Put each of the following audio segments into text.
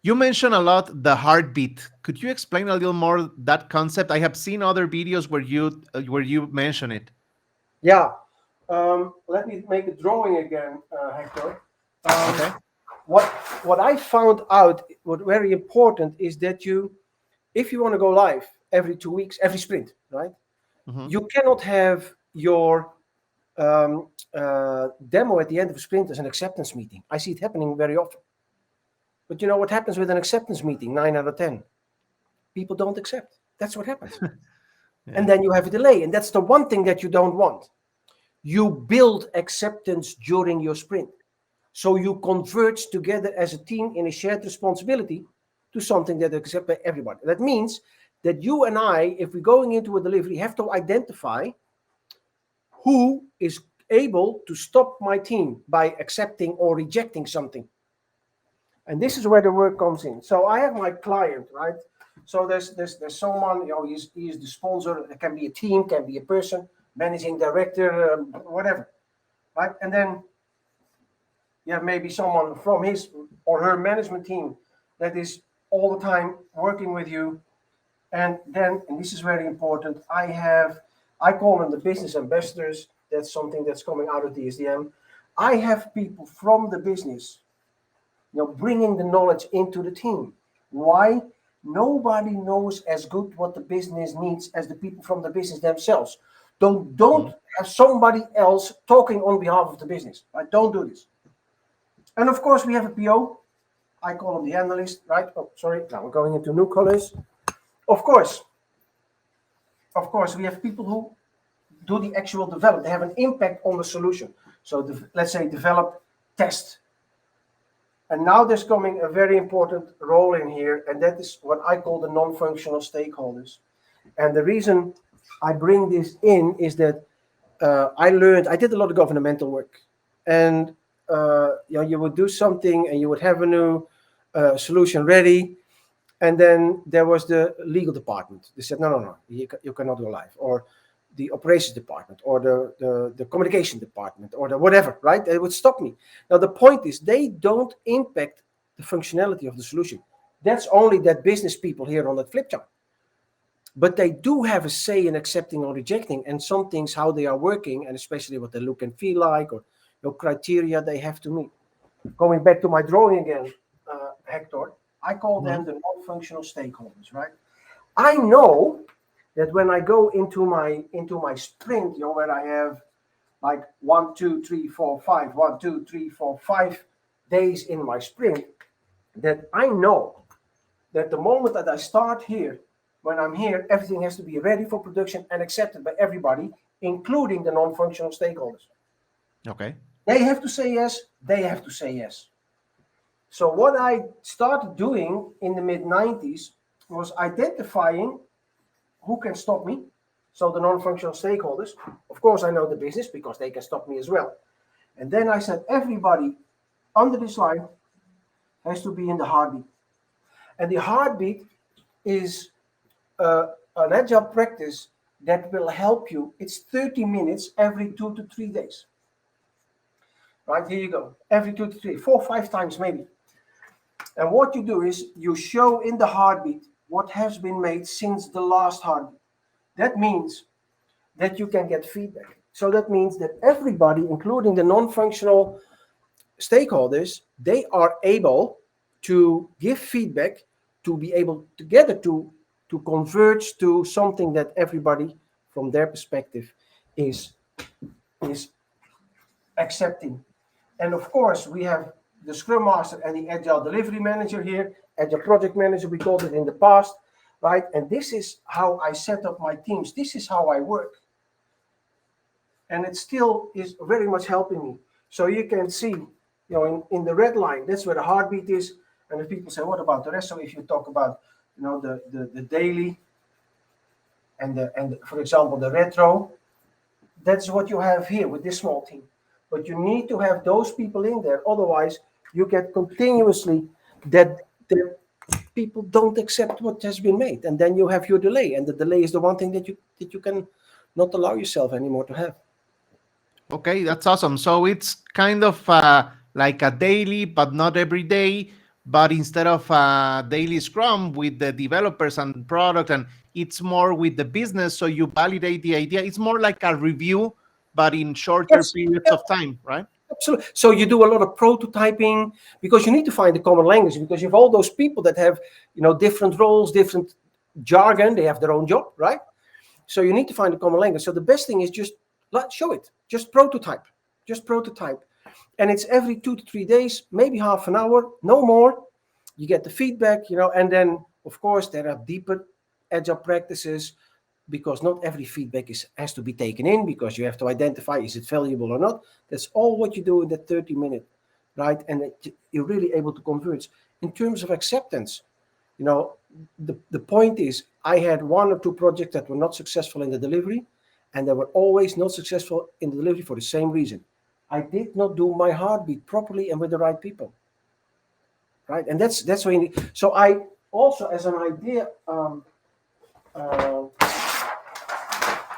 You mentioned a lot the heartbeat. Could you explain a little more that concept? I have seen other videos where you mention it. Yeah. Let me make a drawing again, Hector. Um, Okay. what what I found out, what very important is that if you want to go live every 2 weeks, every sprint, right? Hmm. You cannot have your demo at the end of a sprint as an acceptance meeting. I see it happening very often. But you know what happens with an acceptance meeting? 9 out of 10 people don't accept. That's what happens. Yeah. And then you have a delay, and that's the one thing that you don't want. You build acceptance during your sprint. So you converge together as a team in a shared responsibility to something that is accepted by everybody. That means that you and I, if we're going into a delivery, have to identify who is able to stop my team by accepting or rejecting something. And this is where the work comes in. So I have my client, right? So there's someone, he is the sponsor. It can be a team, can be a person, managing director, whatever, right? And then you have maybe someone from his or her management team that is all the time working with you. And then, and this is very important, I call them the business ambassadors. That's something that's coming out of the SDM. I have people from the business, bringing the knowledge into the team. Why? Nobody knows as good what the business needs as the people from the business themselves. Don't have somebody else talking on behalf of the business. Right? Don't do this. And of course, we have a PO. I call him the analyst, right? Oh, sorry. Now we're going into new colors. Of course, we have people who do the actual development. They have an impact on the solution. So let's say develop, test. And now there's coming a very important role in here, and that is what I call the non-functional stakeholders. And the reason I bring this in is that I did a lot of governmental work, and you would do something and you would have a new solution ready, and then there was the legal department. They said, no, you cannot go live, or the operations department, or the communication department, or the whatever, right? They would stop me. Now, the point is, they don't impact the functionality of the solution. That's only that business people here on that flip chart. But they do have a say in accepting or rejecting, and some things, how they are working, and especially what they look and feel like, or criteria they have to meet. Going back to my drawing again, Hector, I call them the non-functional stakeholders, right? I know that when I go into my sprint, where I have like 1, 2, 3, 4, 5, 1, 2, 3, 4, 5 days in my sprint, that I know that the moment that I start here, when I'm here, everything has to be ready for production and accepted by everybody, including the non-functional stakeholders. Okay. They have to say yes. They have to say yes. So what I started doing in the mid-90s was identifying who can stop me. So the non-functional stakeholders. Of course, I know the business because they can stop me as well. And then I said, everybody under this line has to be in the heartbeat. And the heartbeat is an agile practice that will help you. It's 30 minutes every 2 to 3 days. Right, here you go. Every 2 to 3, 4, 5 times maybe. And what you do is you show in the heartbeat what has been made since the last heartbeat. That means that you can get feedback. So that means that everybody, including the non-functional stakeholders, they are able to give feedback to be able together to converge to something that everybody from their perspective is accepting. And of course, we have the Scrum Master and the Agile Delivery Manager here, Agile Project Manager, we called it in the past, right? And this is how I set up my teams. This is how I work. And it still is very much helping me. So you can see, in the red line, that's where the heartbeat is. And if people say, what about the rest? So if you talk about, the daily and for example, the retro, that's what you have here with this small team. But you need to have those people in there. Otherwise, you get continuously that the people don't accept what has been made. And then you have your delay. And the delay is the one thing that you can not allow yourself anymore to have. Okay, that's awesome. So it's kind of like a daily, but not every day, but instead of daily scrum with the developers and product, and it's more with the business, so you validate the idea. It's more like a review, but in shorter Yes, periods yeah, of time, right? absolutely. So you do a lot of prototyping because you need to find a common language, because you have all those people that have, different roles, different jargon. They have their own job, right? So you need to find a common language. So the best thing is just show it, just prototype, and it's every 2 to 3 days, maybe half an hour, no more. You get the feedback, and then of course there are deeper agile practices, because not every feedback has to be taken in, because you have to identify, is it valuable or not. That's all what you do in that 30-minute, right? And you're really able to converge. In terms of acceptance, the point is, I had 1 or 2 projects that were not successful in the delivery, and they were always not successful in the delivery for the same reason. I did not do my heartbeat properly and with the right people, right? And that's what you need. So I also, as an idea,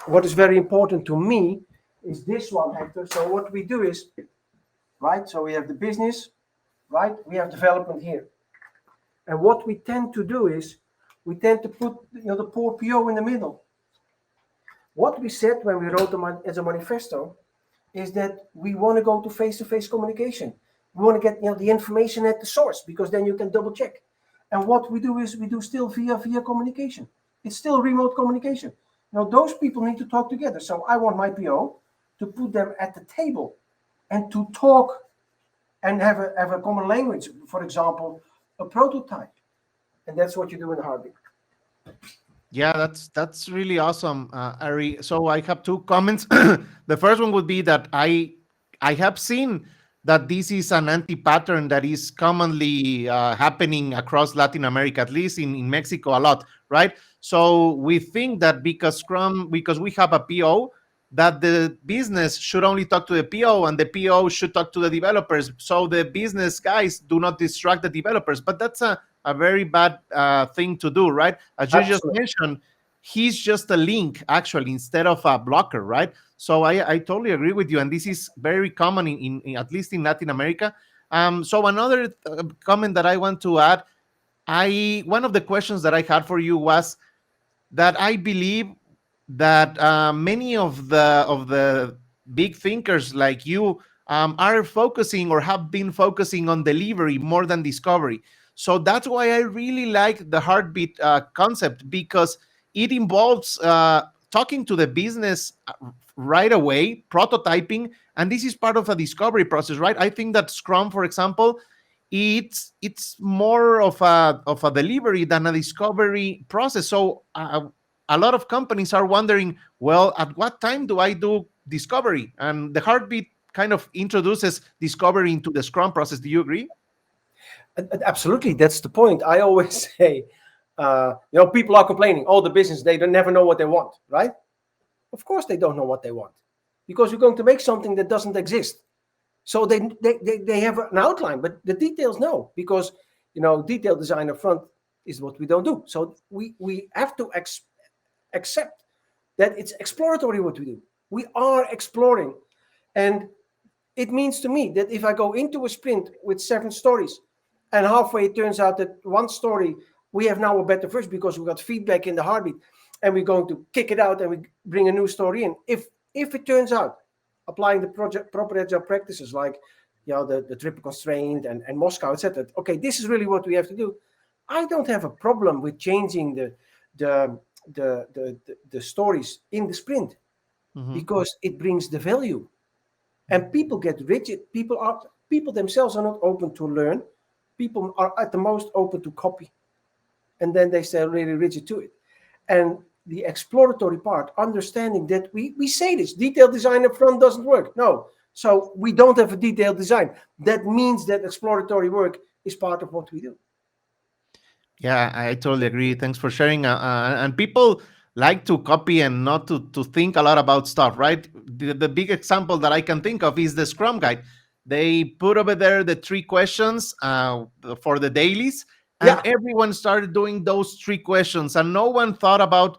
what is very important to me is this one, Hector. So what we do is, right, so we have the business, right, we have development here. And what we tend to do is, we tend to put the poor PO in the middle. What we said when we wrote as a manifesto is that we want to go to face-to-face communication. We want to get the information at the source, because then you can double check. And what we do is we do still via communication. It's still remote communication. Now those people need to talk together. So I want my PO to put them at the table and to talk and have a common language. For example, a prototype. And that's what you do in the heartbeat. Yeah, that's really awesome, Arie. So I have 2 comments. The first one would be that I have seen that this is an anti-pattern that is commonly happening across Latin America, at least in Mexico a lot, right? So we think that because we have a PO, that the business should only talk to the PO and the PO should talk to the developers, so the business guys do not distract the developers. But that's a very bad thing to do, right? As you just Absolutely. mentioned, he's just a link actually instead of a blocker, right? So I totally agree with you, and this is very common in at least in Latin America. So another comment that I want to add, one of the questions that I had for you was that I believe that many of the big thinkers like you are focusing or have been focusing on delivery more than discovery. So that's why I really like the heartbeat concept, because it involves talking to the business right away, prototyping, and this is part of a discovery process, right? I think that Scrum, for example, it's more of a delivery than a discovery process. So a lot of companies are wondering, well, at what time do I do discovery? And the heartbeat kind of introduces discovery into the Scrum process. Do you agree? Absolutely, that's the point. I always say, people are complaining, the business, they don't never know what they want, right? Of course they don't know what they want, because we're going to make something that doesn't exist. So they have an outline, but the details, no, because detailed design up front is what we don't do. So we have to accept that it's exploratory what we do. We are exploring, and it means to me that if I go into a sprint with 7 stories, and halfway it turns out that 1 story we have now a better version because we got feedback in the heartbeat, and we're going to kick it out and we bring a new story in. If it turns out, applying the proper agile practices like the triple constraint and Moscow, etc. Okay, this is really what we have to do. I don't have a problem with changing the stories in the sprint, because it brings the value, and people get rigid. People themselves are not open to learn. People are at the most open to copy, and then they stay really rigid to it. And the exploratory part, understanding that we say this, detailed design up front doesn't work. No. So we don't have a detailed design. That means that exploratory work is part of what we do. Yeah, I totally agree. Thanks for sharing. And people like to copy and not to think a lot about stuff, right? The big example that I can think of is the Scrum Guide. They put over there the 3 questions for the dailies, and Yeah, everyone started doing those 3 questions, and no one thought about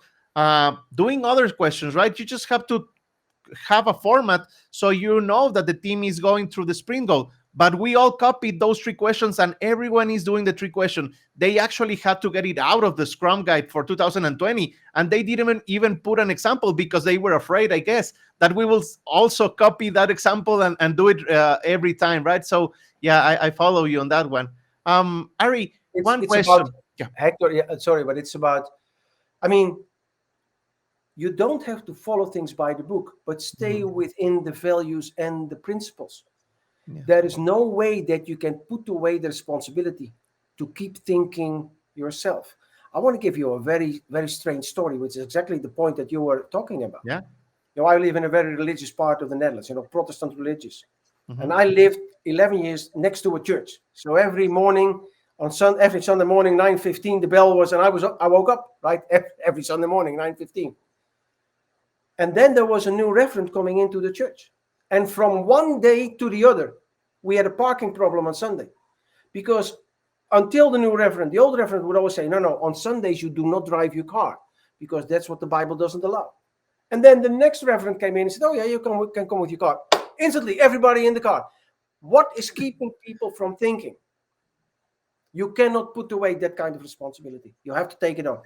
doing other questions, right? You just have to have a format so you know that the team is going through the sprint goal. but we all copied those 3 questions and everyone is doing the 3 questions. They actually had to get it out of the Scrum Guide for 2020, and they didn't even put an example because they were afraid, I guess, that we will also copy that example and do it every time, right? So yeah, I follow you on that one. Arie, one question. About, Hector, sorry, but it's about, I mean, you don't have to follow things by the book, but stay within the values and the principles. Yeah. There is no way that you can put away the responsibility to keep thinking yourself. I want to give you a very, very strange story, which is exactly the point that you were talking about. Yeah. You know, I live in a very religious part of the Netherlands, you know, Protestant religious. And I lived 11 years next to a church. So every morning, every Sunday morning, 9:15, the bell was, and I woke up, right? Every Sunday morning, 9:15. And then there was a new reverend coming into the church. And from one day to the other, we had a parking problem on Sunday. Because until the new reverend, the old reverend would always say, no, on Sundays you do not drive your car, because that's what the Bible doesn't allow. And then the next reverend came in and said, oh yeah, you can come with your car. Instantly, everybody in the car. What is keeping people from thinking? You cannot put away that kind of responsibility. You have to take it on.